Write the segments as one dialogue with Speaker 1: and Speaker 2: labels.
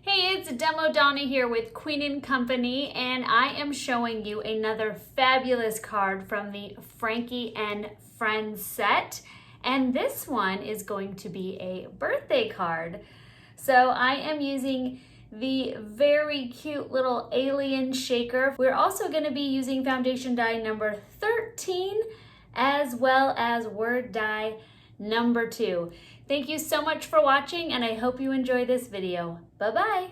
Speaker 1: Hey, it's Demo Donna here with Queen & Company, and I am showing you another fabulous card from the Frankie and Friends set. And this one is going to be a birthday card. So I am using the very cute little alien shaker. We're also going to be using foundation die number 13 as well as word die number 2. Thank you so much for watching, and I hope you enjoy this video. Bye-bye.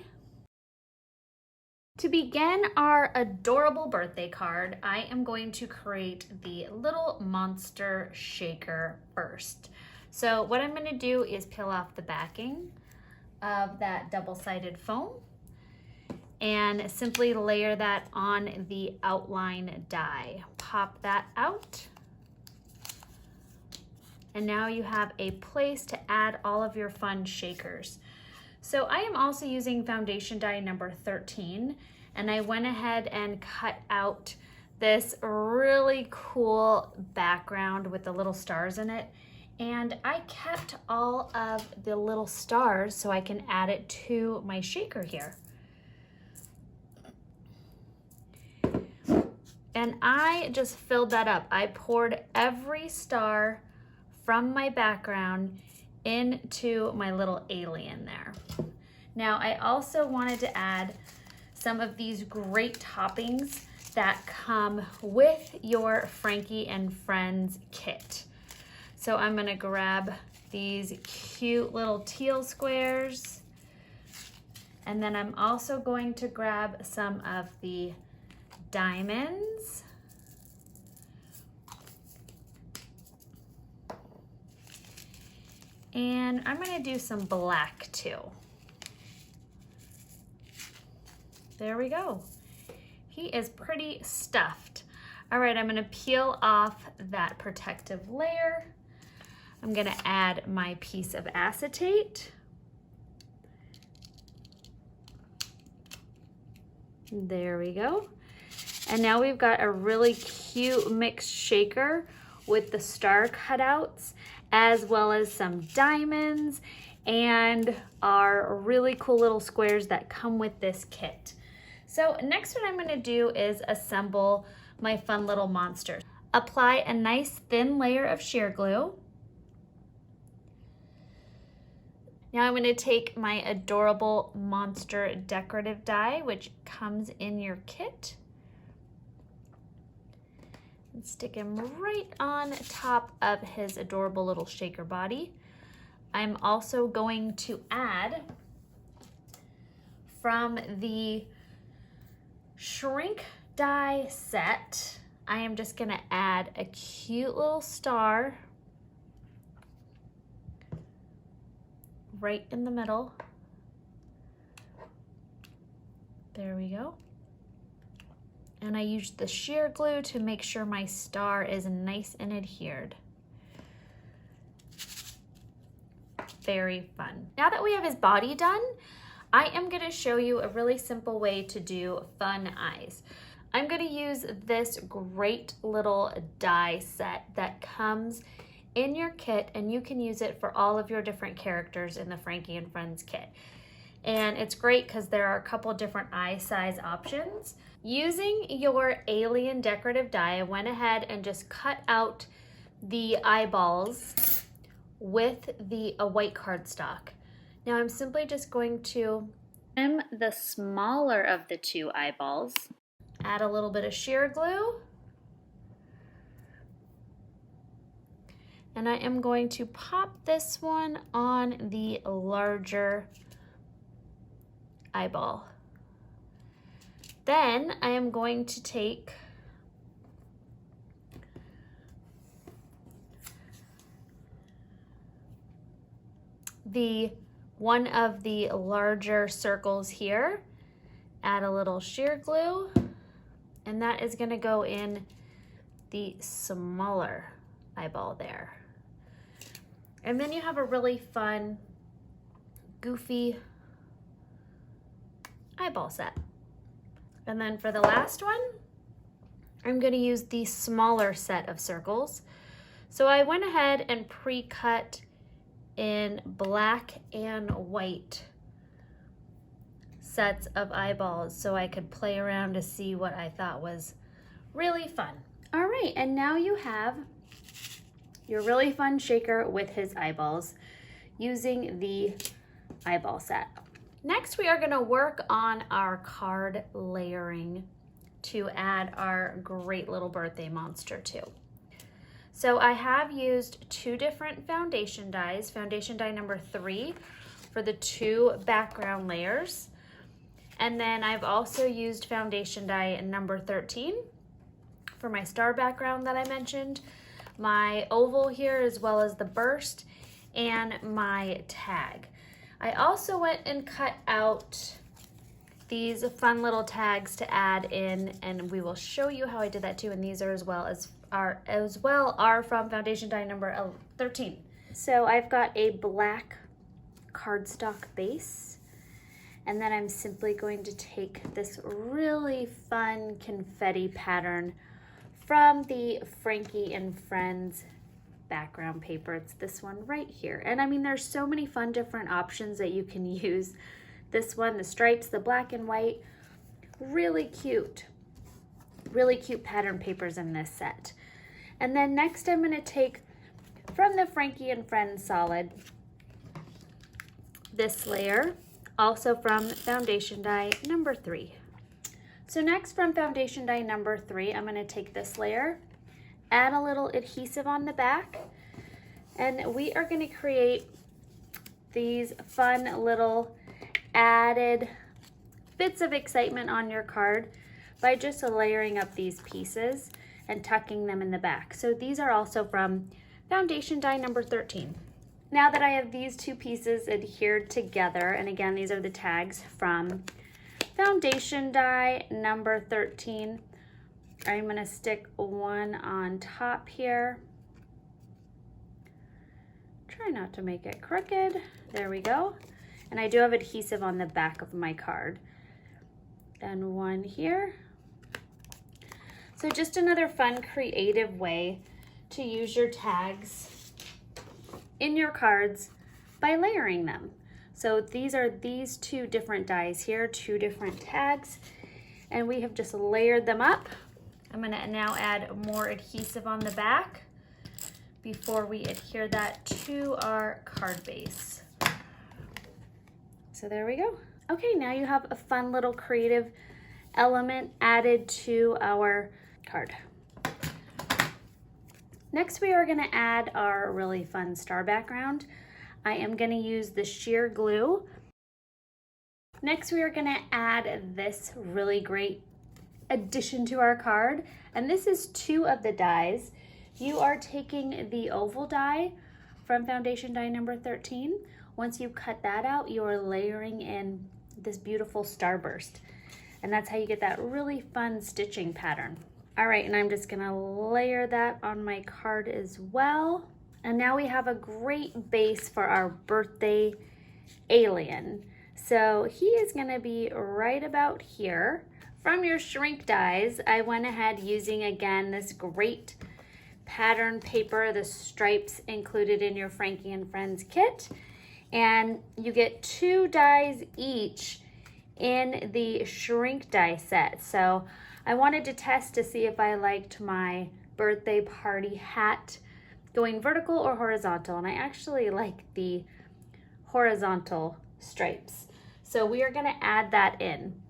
Speaker 1: To begin our adorable birthday card, I am going to create the little monster shaker first. So what I'm going to do is peel off the backing of that double-sided foam and simply layer that on the outline die. Pop that out. And now you have a place to add all of your fun shakers. So I am also using foundation die number 13, and I went ahead and cut out this really cool background with the little stars in it. And I kept all of the little stars so I can add it to my shaker here. And I just filled that up. I poured every star from my background into my little alien there. Now I also wanted to add some of these great toppings that come with your Frankie and Friends kit. So I'm gonna grab these cute little teal squares, and then I'm also going to grab some of the diamonds. And I'm gonna do some black too. There we go. He is pretty stuffed. All right, I'm gonna peel off that protective layer. I'm gonna add my piece of acetate. There we go. And now we've got a really cute mixed shaker with the star cutouts, as well as some diamonds and our really cool little squares that come with this kit. So next what I'm gonna do is assemble my fun little monster. Apply a nice thin layer of sheer glue. Now I'm gonna take my adorable monster decorative die, which comes in your kit, and stick him right on top of his adorable little shaker body. I'm also going to add from the shrink die set, I am just gonna add a cute little star right in the middle. There we go. And I used the sheer glue to make sure my star is nice and adhered. Very fun. Now that we have his body done, I am gonna show you a really simple way to do fun eyes. I'm gonna use this great little die set that comes in your kit, and you can use it for all of your different characters in the Frankie and Friends kit. And it's great because there are a couple different eye size options. Using your alien decorative die, I went ahead and just cut out the eyeballs with a white cardstock. Now I'm simply just going to trim the smaller of the two eyeballs, add a little bit of sheer glue, and I am going to pop this one on the larger eyeball. Then I am going to take one of the larger circles here, add a little sheer glue, and that is going to go in the smaller eyeball there. And then you have a really fun, goofy eyeball set. And then for the last one, I'm going to use the smaller set of circles. So I went ahead and pre-cut in black and white sets of eyeballs so I could play around to see what I thought was really fun. All right, and now you have your really fun shaker with his eyeballs using the eyeball set. Next, we are gonna work on our card layering to add our great little birthday monster to. So I have used 2 different foundation dyes, foundation dye number 3 for the 2 background layers. And then I've also used foundation dye number 13 for my star background that I mentioned, my oval here as well as the burst, and my tag. I also went and cut out these fun little tags to add in, and we will show you how I did that too, and these are as well are from foundation dye number 13. So I've got a black cardstock base, and then I'm simply going to take this really fun confetti pattern from the Frankie and Friends background paper. It's this one right here. And I mean, there's so many fun different options that you can use. This one, the stripes, the black and white, really cute pattern papers in this set. And then next I'm going to take from the Frankie and Friends solid this layer, also from foundation dye number 3. So next from foundation dye number 3, I'm going to take this layer, add a little adhesive on the back, and we are going to create these fun little added bits of excitement on your card by just layering up these pieces and tucking them in the back. So these are also from foundation dye number 13. Now that I have these 2 pieces adhered together, and again, these are the tags from foundation dye number 13, I'm going to stick one on top here. Try not to make it crooked. There we go. And I do have adhesive on the back of my card. And one here. So just another fun, creative way to use your tags in your cards by layering them. So these are these 2 different dyes here, 2 different tags, and we have just layered them up. I'm gonna now add more adhesive on the back before we adhere that to our card base. So there we go. Okay, now you have a fun little creative element added to our card. Next, we are gonna add our really fun star background. I am gonna use the sheer glue. Next, we are gonna add this really great addition to our card, and this is 2 of the dyes. You are taking the oval dye from foundation dye number 13. Once you cut that out, you are layering in this beautiful starburst, and that's how you get that really fun stitching pattern. All right, and I'm just gonna layer that on my card as well. And now we have a great base for our birthday alien. So he is gonna be right about here. From your shrink dyes, I went ahead using, again, this great pattern paper, the stripes included in your Frankie and Friends kit. And you get 2 dyes each in the shrink dye set. So I wanted to test to see if I liked my birthday party hat going vertical or horizontal, and I actually like the horizontal stripes. So we are gonna add that in.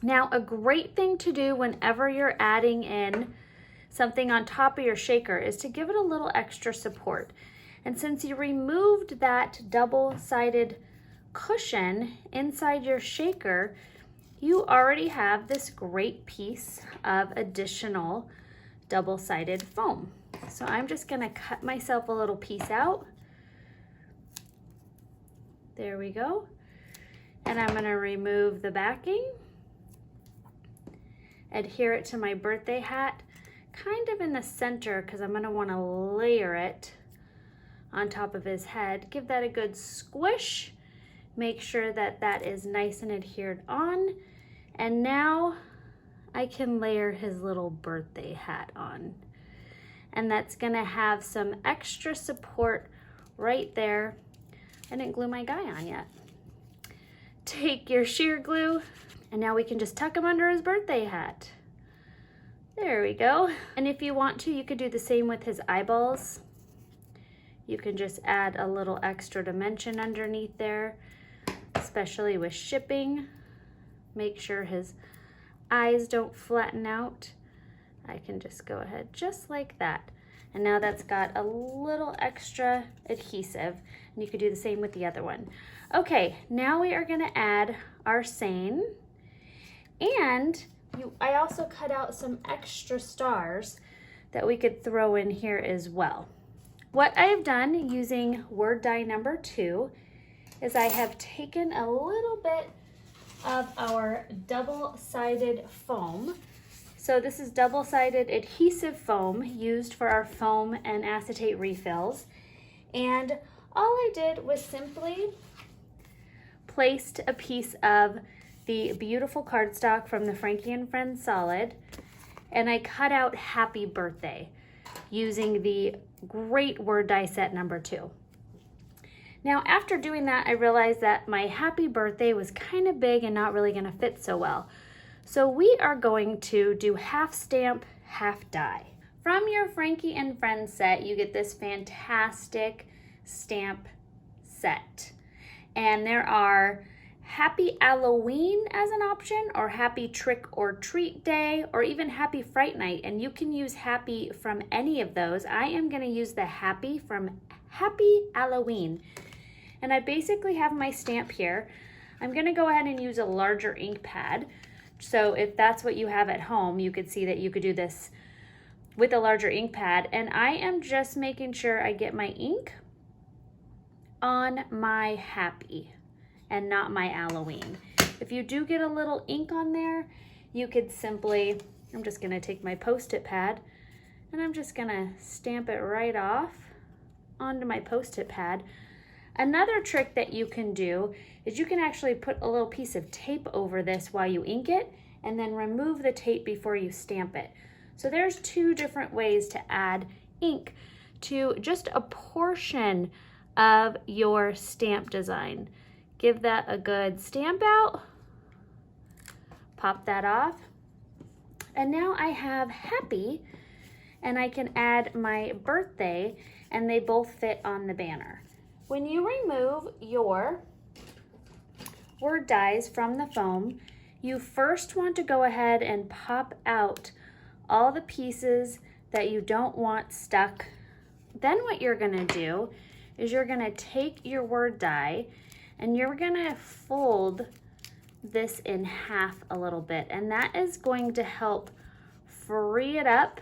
Speaker 1: Now, a great thing to do whenever you're adding in something on top of your shaker is to give it a little extra support. And since you removed that double-sided cushion inside your shaker, you already have this great piece of additional double-sided foam. So I'm just gonna cut myself a little piece out. There we go. And I'm gonna remove the backing, adhere it to my birthday hat, kind of in the center, because I'm gonna wanna layer it on top of his head. Give that a good squish. Make sure that that is nice and adhered on. And now I can layer his little birthday hat on. And that's gonna have some extra support right there. I didn't glue my guy on yet. take your sheer glue, and now we can just tuck him under his birthday hat. There we go. And if you want to, you could do the same with his eyeballs. You can just add a little extra dimension underneath there, especially with shipping. Make sure his eyes don't flatten out. I can just go ahead just like that. And now that's got a little extra adhesive, and you could do the same with the other one. Okay, now we are gonna add our seine, and I also cut out some extra stars that we could throw in here as well. What I've done using word die number 2 is I have taken a little bit of our double-sided foam. So this is double-sided adhesive foam used for our foam and acetate refills. And all I did was simply placed a piece of the beautiful cardstock from the Frankie and Friends Solid, and I cut out Happy Birthday using the great word die set number 2. Now, after doing that, I realized that my Happy Birthday was kind of big and not really gonna fit so well. So we are going to do half stamp, half die. From your Frankie and Friends set, you get this fantastic stamp set. And there are Happy Halloween as an option, or Happy Trick or Treat Day, or even Happy Fright Night. And you can use Happy from any of those. I am gonna use the Happy from Happy Halloween. And I basically have my stamp here. I'm gonna go ahead and use a larger ink pad. So if that's what you have at home, you could see that you could do this with a larger ink pad. And I am just making sure I get my ink on my Happy and not my Halloween. If you do get a little ink on there, you could simply, I'm just gonna take my Post-it pad and I'm just gonna stamp it right off onto my Post-it pad. Another trick that you can do is you can actually put a little piece of tape over this while you ink it, and then remove the tape before you stamp it. So there's 2 different ways to add ink to just a portion of your stamp design. Give that a good stamp out, pop that off, and now I have Happy, and I can add my birthday, and they both fit on the banner. When you remove your word dies from the foam, you first want to go ahead and pop out all the pieces that you don't want stuck. Then what you're gonna do is you're gonna take your word die and you're gonna fold this in half a little bit, and that is going to help free it up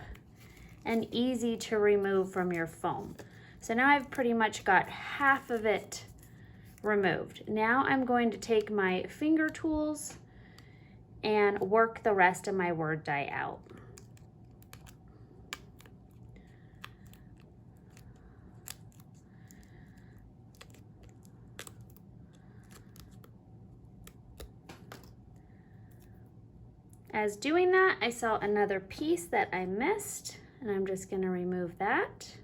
Speaker 1: and easy to remove from your foam. So now I've pretty much got half of it removed. Now I'm going to take my finger tools and work the rest of my word die out. As doing that, I saw another piece that I missed, and I'm just gonna remove that.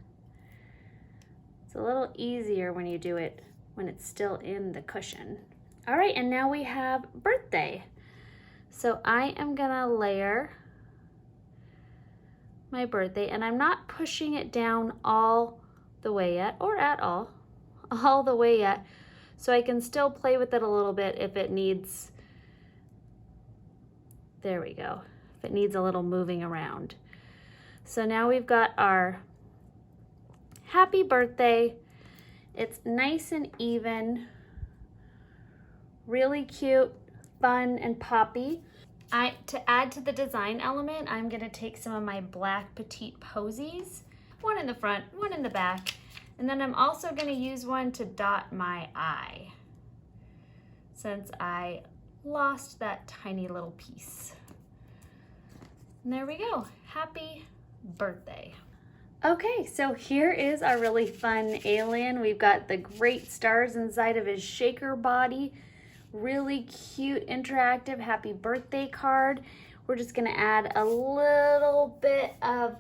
Speaker 1: It's a little easier when you do it when it's still in the cushion. All right, and now we have birthday. So I am gonna layer my birthday, and I'm not pushing it down all the way yet, or at all the way yet, so I can still play with it a little bit if it needs, there we go, if it needs a little moving around. So now we've got our happy birthday. It's nice and even, really cute, fun, and poppy. To add to the design element, I'm gonna take some of my black petite posies, one in the front, one in the back, and then I'm also gonna use one to dot my eye, since I lost that tiny little piece. And there we go, happy birthday. Okay, so here is our really fun alien. We've got the great stars inside of his shaker body. Really cute, interactive happy birthday card. We're just gonna add a little bit of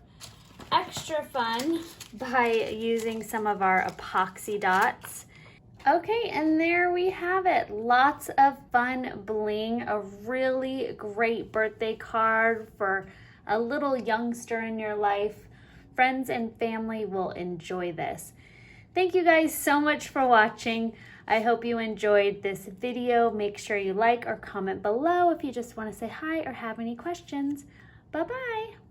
Speaker 1: extra fun by using some of our epoxy dots. Okay, and there we have it. Lots of fun bling, a really great birthday card for a little youngster in your life. Friends and family will enjoy this. Thank you guys so much for watching. I hope you enjoyed this video. Make sure you like or comment below if you just want to say hi or have any questions. Bye-bye.